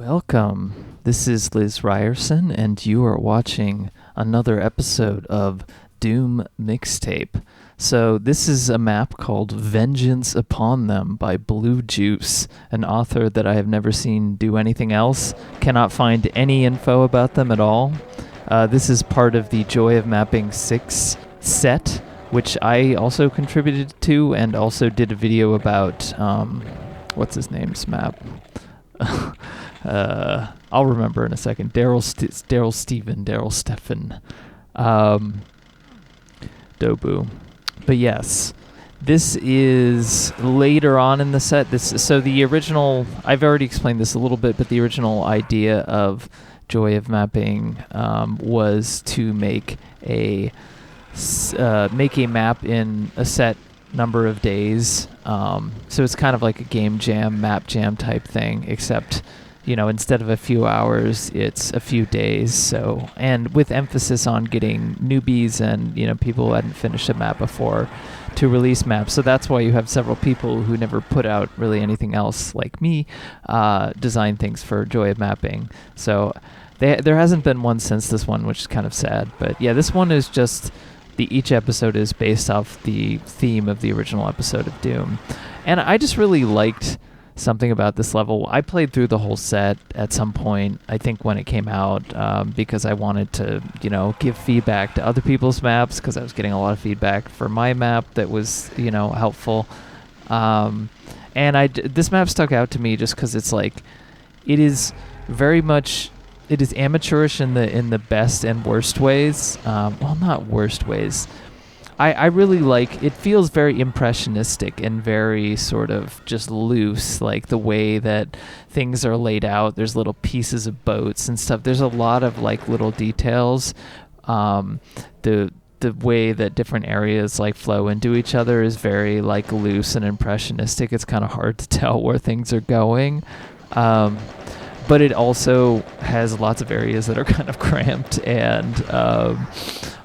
Welcome. This is Liz Ryerson, and you are watching another episode of Doom Mixtape. So this is a map called Vengeance Upon Them by BlueJuice, an author that I have never seen do anything else. Cannot find any info about them at all. This is part of the Joy of Mapping 6 set, which I also contributed to and also did a video about, what's his name's map? I'll remember in a second. Daryl Stephen. Dobu. But yes, this is later on in the set. So the original, I've already explained this a little bit, but the original idea of Joy of Mapping was to make a map in a set number of days. So it's kind of like a game jam, map jam type thing, except instead of a few hours, it's a few days. So, and with emphasis on getting newbies and people who hadn't finished a map before to release maps. So that's why you have several people who never put out really anything else like me design things for Joy of Mapping. So there hasn't been one since this one, which is kind of sad. But yeah, this one is just each episode is based off the theme of the original episode of Doom. And I just really liked something about this level. I played through the whole set at some point, I think when it came out, because I wanted to, give feedback to other people's maps, because I was getting a lot of feedback for my map that was, helpful. And this map stuck out to me just because it's like, it is very much, it is amateurish in the best and worst ways. Well, not worst ways. I really like, it feels very impressionistic and very sort of just loose, like the way that things are laid out. There's little pieces of boats and stuff. There's a lot of like little details. The way that different areas like flow into each other is very like loose and impressionistic. It's kind of hard to tell where things are going. But it also has lots of areas that are kind of cramped and a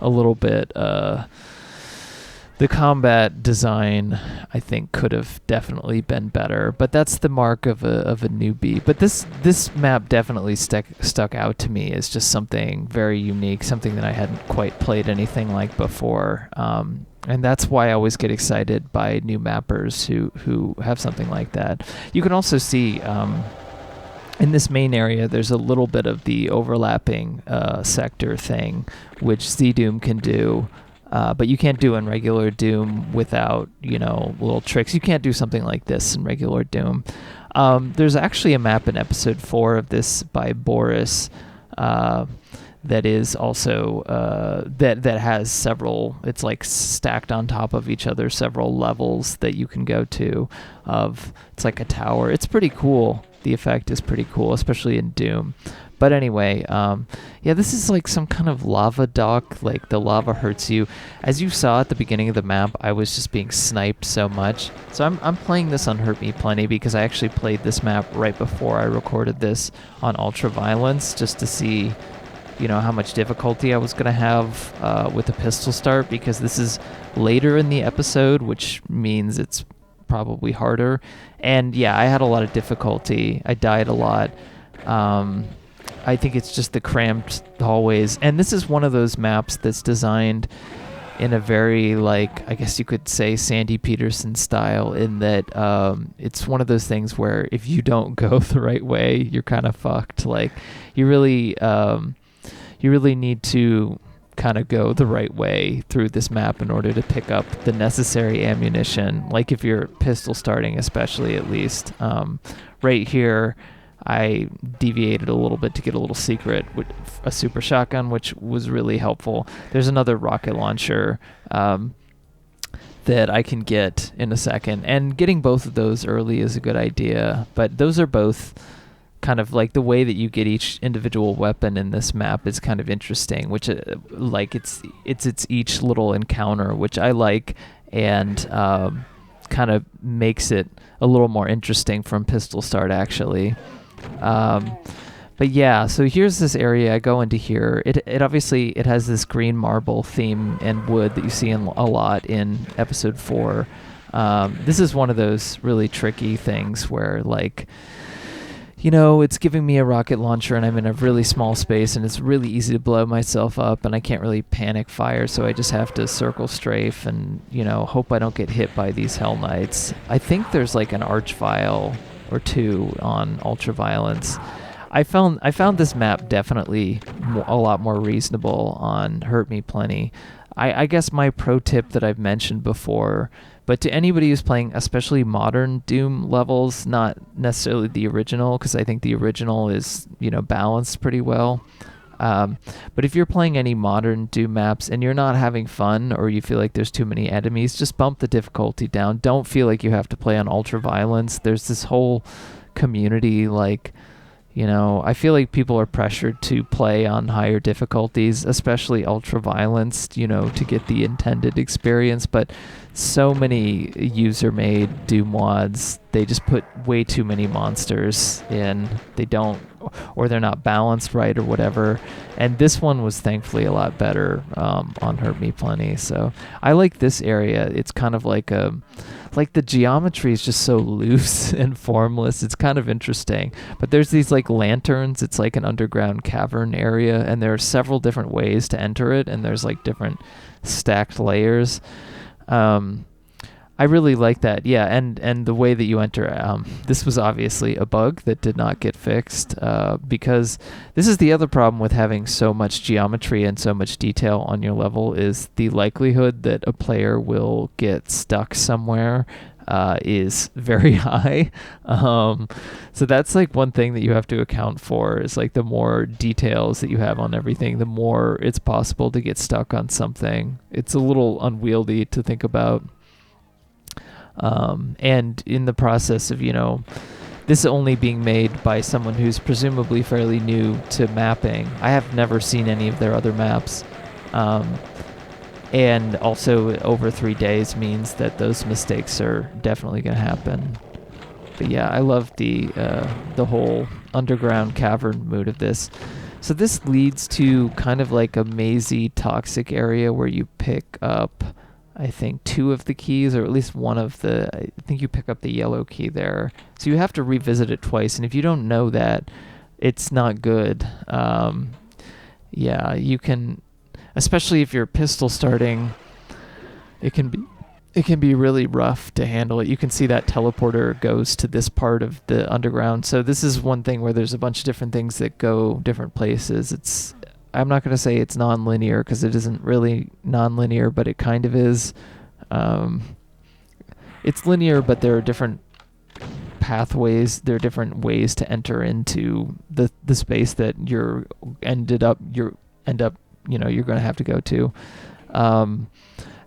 little bit... The combat design, I think, could have definitely been better, but that's the mark of a newbie. But this map definitely stuck out to me as just something very unique, something that I hadn't quite played anything like before. And that's why I always get excited by new mappers who have something like that. You can also see in this main area, there's a little bit of the overlapping sector thing, which Z-Doom can do. But you can't do in regular Doom without, little tricks. You can't do something like this in regular Doom. There's actually a map in episode 4 of this by Boris that is also, that has several, it's like stacked on top of each other, several levels that you can go to it's like a tower. It's pretty cool. The effect is pretty cool, especially in Doom. But anyway, this is like some kind of lava dock, like the lava hurts you. As you saw at the beginning of the map, I was just being sniped so much. So I'm playing this on Hurt Me Plenty because I actually played this map right before I recorded this on Ultra Violence just to see, how much difficulty I was going to have with the pistol start, because this is later in the episode, which means it's probably harder. And yeah, I had a lot of difficulty. I died a lot. I think it's just the cramped hallways. And this is one of those maps that's designed in a very, like, I guess you could say Sandy Petersen style, in that it's one of those things where if you don't go the right way, you're kind of fucked. Like, you really need to kind of go the right way through this map in order to pick up the necessary ammunition. Like if you're pistol starting, especially, at least. Right here, I deviated a little bit to get a little secret with a super shotgun, which was really helpful. There's another rocket launcher that I can get in a second, and getting both of those early is a good idea. But those are both kind of like the way that you get each individual weapon in this map is kind of interesting, which like it's each little encounter, which I like, and kind of makes it a little more interesting from pistol start, actually. But yeah, so here's this area. I go into here. It obviously it has this green marble theme and wood that you see a lot in episode 4. This is one of those really tricky things where, like, it's giving me a rocket launcher and I'm in a really small space and it's really easy to blow myself up and I can't really panic fire, so I just have to circle strafe and, hope I don't get hit by these Hell Knights. I think there's like an arch vial or two on Ultraviolence. I found this map definitely a lot more reasonable on Hurt Me Plenty. I guess my pro tip that I've mentioned before, but to anybody who's playing especially modern Doom levels, not necessarily the original, because I think the original is, balanced pretty well. But if you're playing any modern Doom maps and you're not having fun or you feel like there's too many enemies, just bump the difficulty down. Don't feel like you have to play on Ultraviolence. There's this whole community, I feel like people are pressured to play on higher difficulties, especially Ultraviolence, to get the intended experience. But so many user-made Doom mods, they just put way too many monsters in. They don't, or they're not balanced right or whatever. And this one was thankfully a lot better on Hurt Me Plenty. So I like this area. It's kind of like the geometry is just so loose and formless. It's kind of interesting. But there's these like lanterns. It's like an underground cavern area, and there are several different ways to enter it, and there's like different stacked layers. I really like that. Yeah, and the way that you enter, this was obviously a bug that did not get fixed, because this is the other problem with having so much geometry and so much detail on your level, is the likelihood that a player will get stuck somewhere is very high. So that's like one thing that you have to account for, is like the more details that you have on everything, the more it's possible to get stuck on something. It's a little unwieldy to think about. And in the process of, this only being made by someone who's presumably fairly new to mapping, I have never seen any of their other maps. And also over 3 days means that those mistakes are definitely going to happen. But yeah, I love the whole underground cavern mood of this. So this leads to kind of like a mazy, toxic area where you pick up, I think, 2 of the keys, or at least one of I think you pick up the yellow key there. So you have to revisit it twice, and if you don't know that, it's not good. Yeah, you can, especially if you're pistol starting, it can be really rough to handle it. You can see that teleporter goes to this part of the underground. So this is one thing where there's a bunch of different things that go different places. I'm not going to say it's non-linear, because it isn't really non-linear, but it kind of is. It's linear, but there are different pathways. There are different ways to enter into the space that you're going to have to go to.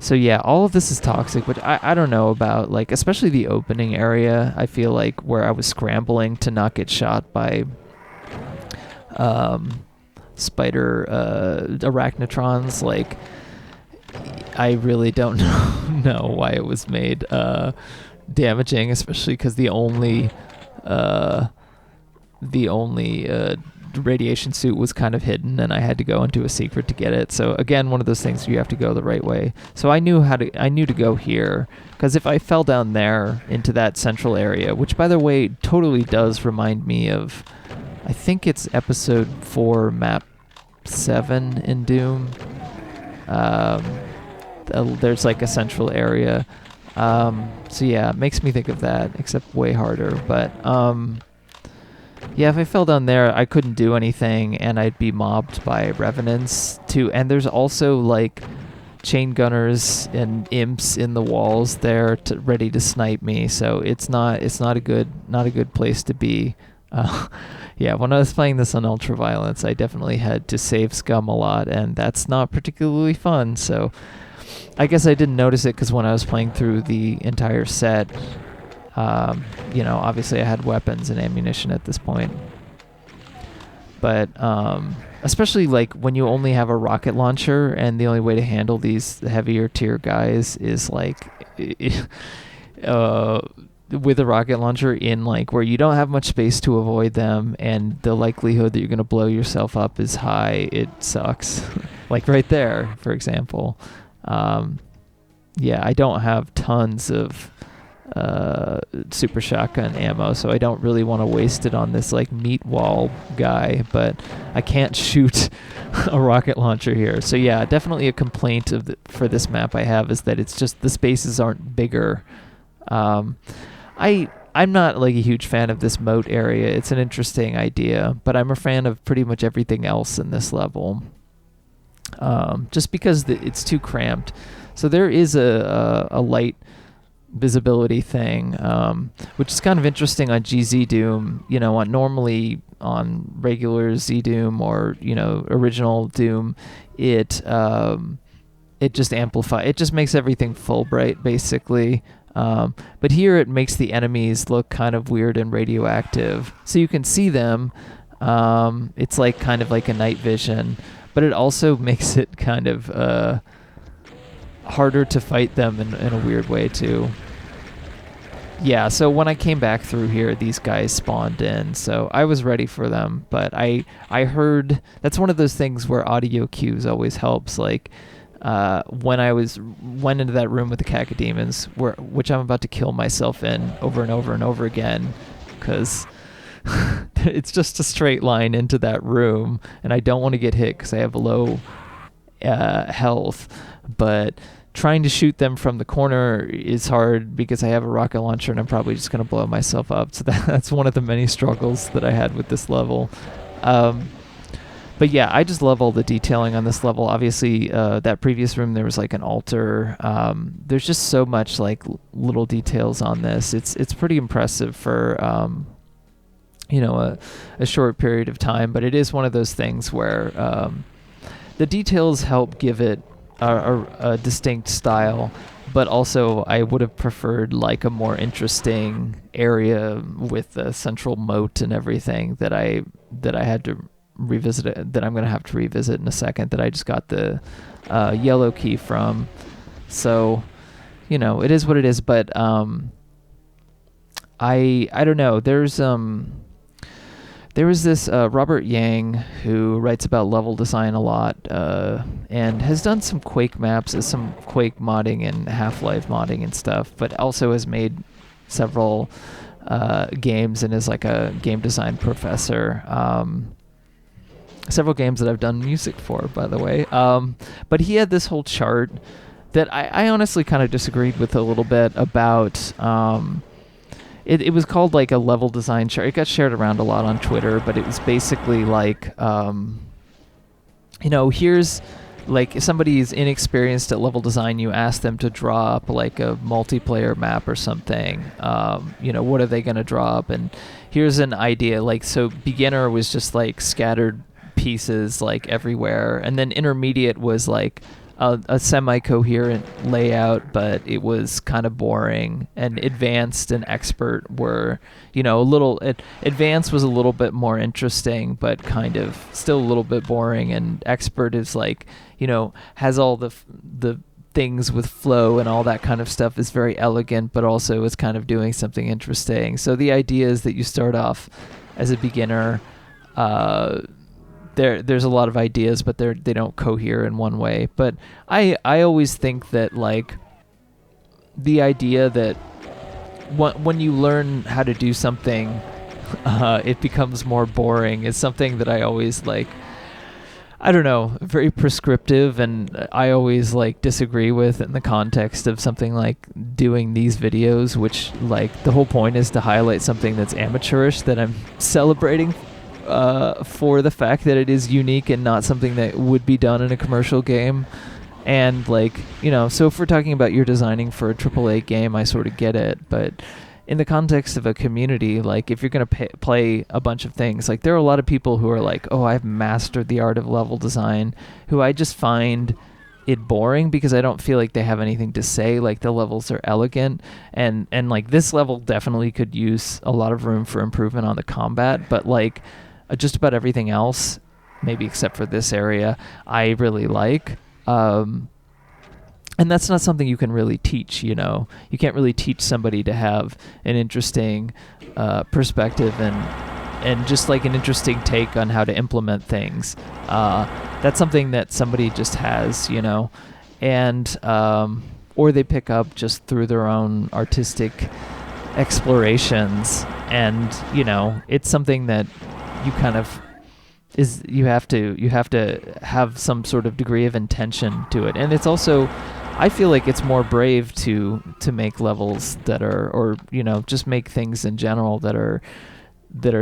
So yeah, all of this is toxic, which I don't know about, like, especially the opening area. I feel like where I was scrambling to not get shot by spider arachnotrons, like, I really don't know why it was made damaging, especially because the only radiation suit was kind of hidden, and I had to go into a secret to get it. So again, one of those things you have to go the right way. So I knew to go here, because if I fell down there into that central area, which by the way totally does remind me of, I think it's episode 4, map 7 in Doom. There's like a central area. So yeah, it makes me think of that, except way harder. But yeah, if I fell down there, I couldn't do anything, and I'd be mobbed by revenants too. And there's also like chain gunners and imps in the walls there ready to snipe me. So it's not a good place to be. Yeah, when I was playing this on Ultraviolence, I definitely had to save scum a lot, and that's not particularly fun. So I guess I didn't notice it, because when I was playing through the entire set, obviously I had weapons and ammunition at this point. But especially like when you only have a rocket launcher, and the only way to handle these heavier tier guys is like with a rocket launcher in like where you don't have much space to avoid them, and the likelihood that you're going to blow yourself up is high. It sucks. Like right there, for example. Yeah, I don't have tons of super shotgun ammo, so I don't really want to waste it on this like meat wall guy, but I can't shoot a rocket launcher here. So yeah, definitely a complaint for this map I have is that it's just the spaces aren't bigger. I'm not like a huge fan of this moat area. It's an interesting idea, but I'm a fan of pretty much everything else in this level. Just because it's too cramped. So there is a light visibility thing, which is kind of interesting on GZ Doom. You know, normally on regular Z Doom or original Doom, it just it just makes everything full bright basically. But here it makes the enemies look kind of weird and radioactive, so you can see them. It's like kind of like a night vision, but it also makes it kind of harder to fight them in a weird way too. Yeah, so when I came back through here, these guys spawned in, so I was ready for them. But I heard that's one of those things where audio cues always helps. Like when I went into that room with the cacodemons, which I'm about to kill myself in over and over and over again, because it's just a straight line into that room, and I don't want to get hit because I have low health. But trying to shoot them from the corner is hard because I have a rocket launcher and I'm probably just going to blow myself up. So that's one of the many struggles that I had with this level. But yeah, I just love all the detailing on this level. Obviously, that previous room, there was like an altar. There's just so much like little details on this. It's pretty impressive for a short period of time. But it is one of those things where the details help give it a distinct style, but also I would have preferred like a more interesting area with the central moat and everything that I had to revisit it, that I'm going to have to revisit in a second, that I just got the yellow key from. So it is what it is. But I don't know, there was this Robert Yang who writes about level design a lot and has done some Quake maps, some Quake modding and Half-Life modding and stuff, but also has made several games and is like a game design professor. Several games that I've done music for, by the way. But he had this whole chart that I honestly kind of disagreed with a little bit about. It was called like a level design chart. It got shared around a lot on Twitter, but it was basically like, here's like if somebody is inexperienced at level design, you ask them to draw up like a multiplayer map or something. What are they going to draw up? And here's an idea. Like, so beginner was just like scattered pieces like everywhere, and then intermediate was like a semi-coherent layout, but it was kind of boring. And advanced and expert were, advanced was a little bit more interesting, but kind of still a little bit boring. And expert is like, has all the things with flow and all that kind of stuff, is very elegant, but also is kind of doing something interesting. So the idea is that you start off as a beginner. There's a lot of ideas, but they don't cohere in one way. But I always think that like the idea that when you learn how to do something, it becomes more boring is something that I always like. I don't know, very prescriptive, and I always like disagree with in the context of something like doing these videos, which like the whole point is to highlight something that's amateurish, that I'm celebrating for the fact that it is unique and not something that would be done in a commercial game. And like, so if we're talking about you're designing for a AAA game, I sort of get it. But in the context of a community, like if you're going to play a bunch of things, like there are a lot of people who are like, oh, I've mastered the art of level design, who I just find it boring because I don't feel like they have anything to say. Like the levels are elegant, and like this level definitely could use a lot of room for improvement on the combat, but like just about everything else, maybe except for this area, I really like. And that's not something you can really teach, You can't really teach somebody to have an interesting perspective and just like an interesting take on how to implement things. That's something that somebody just has, And or they pick up just through their own artistic explorations. And it's something that you kind of you have to have some sort of degree of intention to it. And it's also, I feel like it's more brave to make levels that are, or just make things in general that are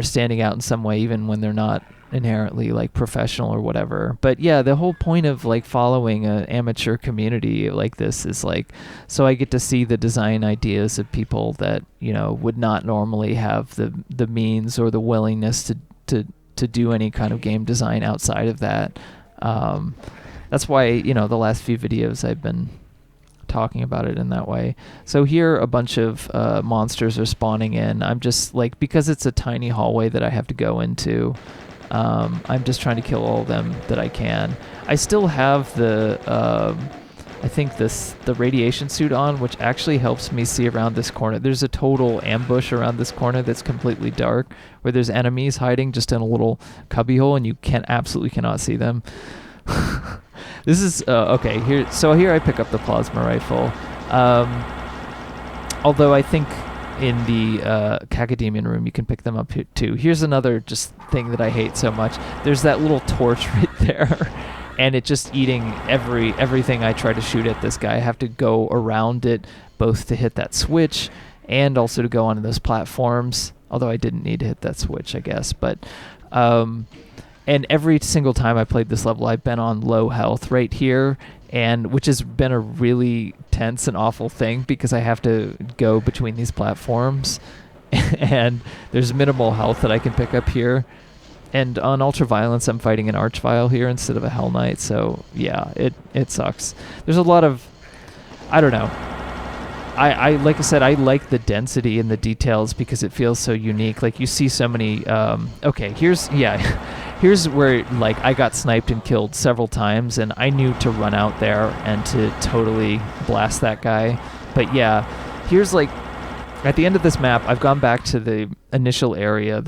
standing out in some way, even when they're not inherently like professional or whatever. But yeah, the whole point of like following an amateur community like this is like, so I get to see the design ideas of people that would not normally have the means or the willingness to do any kind of game design outside of that. That's why the last few videos I've been talking about it in that way. So here a bunch of monsters are spawning in. I'm just like, because it's a tiny hallway that I have to go into, I'm just trying to kill all of them that I can. I still have the I think the radiation suit on, which actually helps me see around this corner. There's a total ambush around this corner that's completely dark, where there's enemies hiding just in a little cubbyhole, and you absolutely cannot see them. This is okay. Here I pick up the plasma rifle. Although I think in the Cacodemon room you can pick them up here too. Here's another just thing that I hate so much. There's that little torch right there, and it's just eating everything I try to shoot at this guy. I have to go around it both to hit that switch and also to go onto those platforms. Although I didn't need to hit that switch, I guess. But and every single time I played this level, I've been on low health right here, and which has been a really tense and awful thing because I have to go between these platforms, and there's minimal health that I can pick up here. And on Ultraviolence, I'm fighting an Archvile here instead of a Hell Knight, so yeah, it sucks. There's a lot of, I don't know. I like I said, I like the density and the details because it feels so unique. Like you see so many. Okay, here's where like I got sniped and killed several times, and I knew to run out there and to totally blast that guy. But yeah, here's like at the end of this map, I've gone back to the initial area,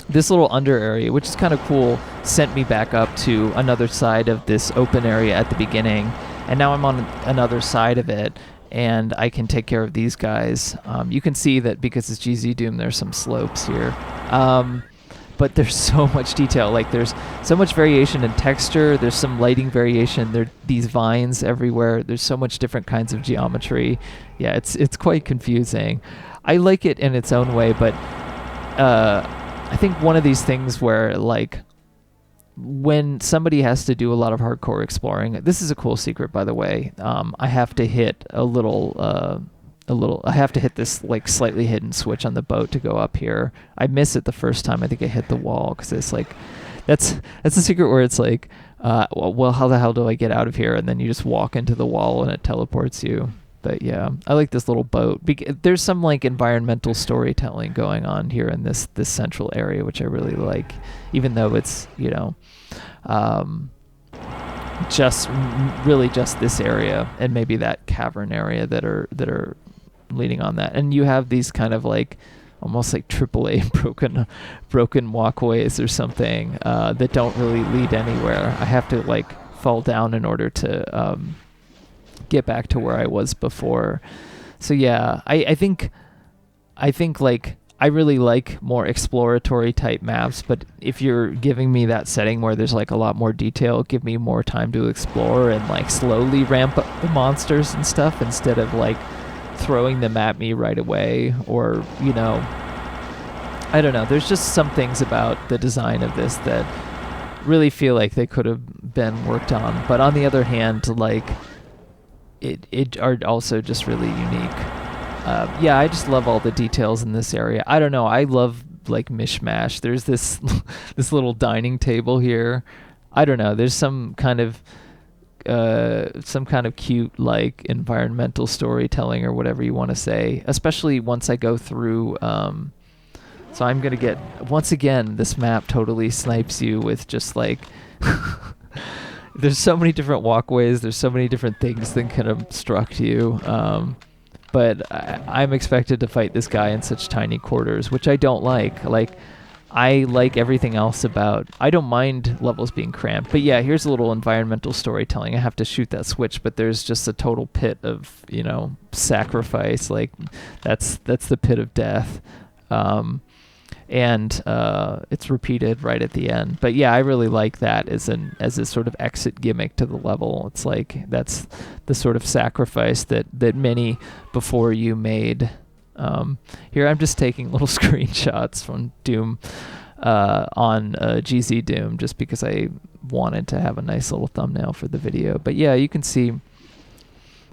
this little under area, which is kind of cool, sent me back up to another side of this open area at the beginning. And now I'm on another side of it, and I can take care of these guys. You can see that because it's GZ Doom, there's some slopes here. But there's so much detail. Like there's so much variation in texture. There's some lighting variation. There are these vines everywhere. There's so much different kinds of geometry. Yeah, it's quite confusing. I like it in its own way, but I think one of these things where like when somebody has to do a lot of hardcore exploring, this is a cool secret, by the way. I have to hit I have to hit this like slightly hidden switch on the boat to go up here. I miss it the first time. I think I hit the wall because it's like, that's a secret where it's like, well, how the hell do I get out of here? And then you just walk into the wall and it teleports you. But yeah, I like this little boat. There's some like environmental storytelling going on here in this central area, which I really like, even though it's just this area and maybe that cavern area that are leading on that. And you have these kind of like almost like AAA broken walkways or something that don't really lead anywhere. I have to like fall down in order to get back to where I was before. So yeah, I think like I really like more exploratory type maps, but if you're giving me that setting where there's like a lot more detail, give me more time to explore and like slowly ramp up the monsters and stuff instead of like throwing them at me right away, or I don't know. There's just some things about the design of this that really feel like they could have been worked on, but on the other hand, like it are also just really unique. Yeah, I just love all the details in this area. I don't know. I love like mishmash. There's this this little dining table here. I don't know. There's some kind of cute like environmental storytelling or whatever you want to say. Especially once I go through. So I'm gonna get once again. This map totally snipes you with just like. There's so many different walkways. There's so many different things that can obstruct you. But I'm expected to fight this guy in such tiny quarters, which I don't like. Like, I like everything else about. I don't mind levels being cramped, but yeah, here's a little environmental storytelling. I have to shoot that switch, but there's just a total pit of sacrifice. Like that's the pit of death, and it's repeated right at the end. But yeah, I really like that as a sort of exit gimmick to the level. It's like that's the sort of sacrifice that many before you made. Here I'm just taking little screenshots from Doom on GZ Doom just because I wanted to have a nice little thumbnail for the video. But yeah, you can see,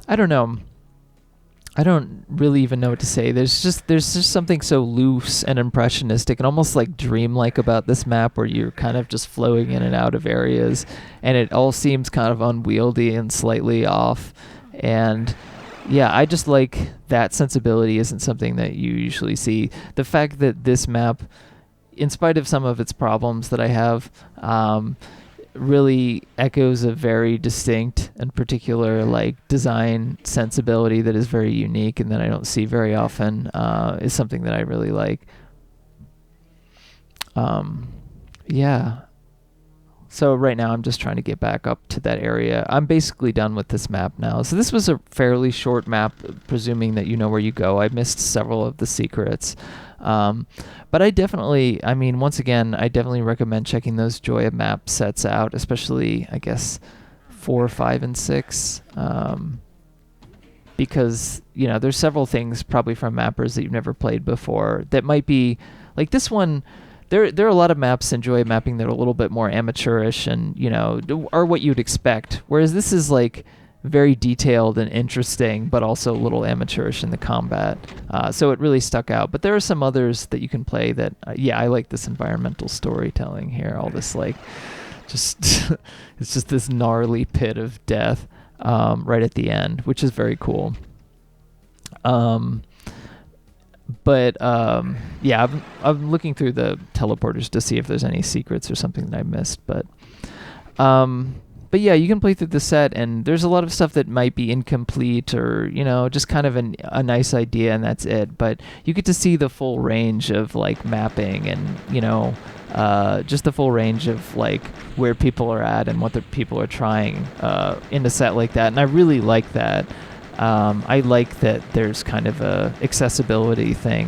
I don't know. I don't really even know what to say. There's just something so loose and impressionistic and almost like dreamlike about this map, where you're kind of just flowing in and out of areas, and it all seems kind of unwieldy and slightly off. And yeah, I just like that sensibility isn't something that you usually see. The fact that this map, in spite of some of its problems that I have, really echoes a very distinct and particular like design sensibility that is very unique and that I don't see very often, is something that I really like. Yeah. So right now I'm just trying to get back up to that area. I'm basically done with this map now. So this was a fairly short map, presuming that you know where you go. I missed several of the secrets. But I definitely, once again, I definitely recommend checking those Joya map sets out, especially, I guess, 4, 5, and 6. Because, there's several things probably from mappers that you've never played before that might be, like this one. There are a lot of maps in Joy mapping that are a little bit more amateurish and, are what you'd expect. Whereas this is like very detailed and interesting, but also a little amateurish in the combat. So it really stuck out. But there are some others that you can play that, I like this environmental storytelling here. All this like, it's just this gnarly pit of death right at the end, which is very cool. But I'm looking through the teleporters to see if there's any secrets or something that I missed. But yeah, you can play through the set, and there's a lot of stuff that might be incomplete or just kind of a nice idea, and that's it. But you get to see the full range of like mapping, and just the full range of like where people are at and what the people are trying in a set like that, and I really like that. I like that there's kind of a accessibility thing,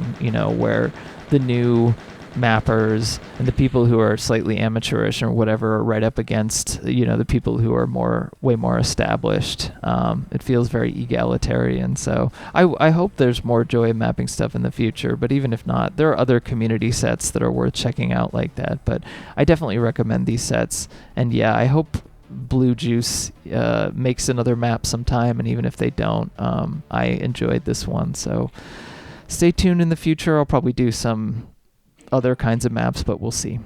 where the new mappers and the people who are slightly amateurish or whatever are right up against, the people who are way more established. It feels very egalitarian. So I hope there's more Joy mapping stuff in the future, but even if not, there are other community sets that are worth checking out like that. But I definitely recommend these sets. And yeah, I hope BlueJuice makes another map sometime, and even if they don't, I enjoyed this one, so stay tuned in the future. I'll probably do some other kinds of maps, but we'll see.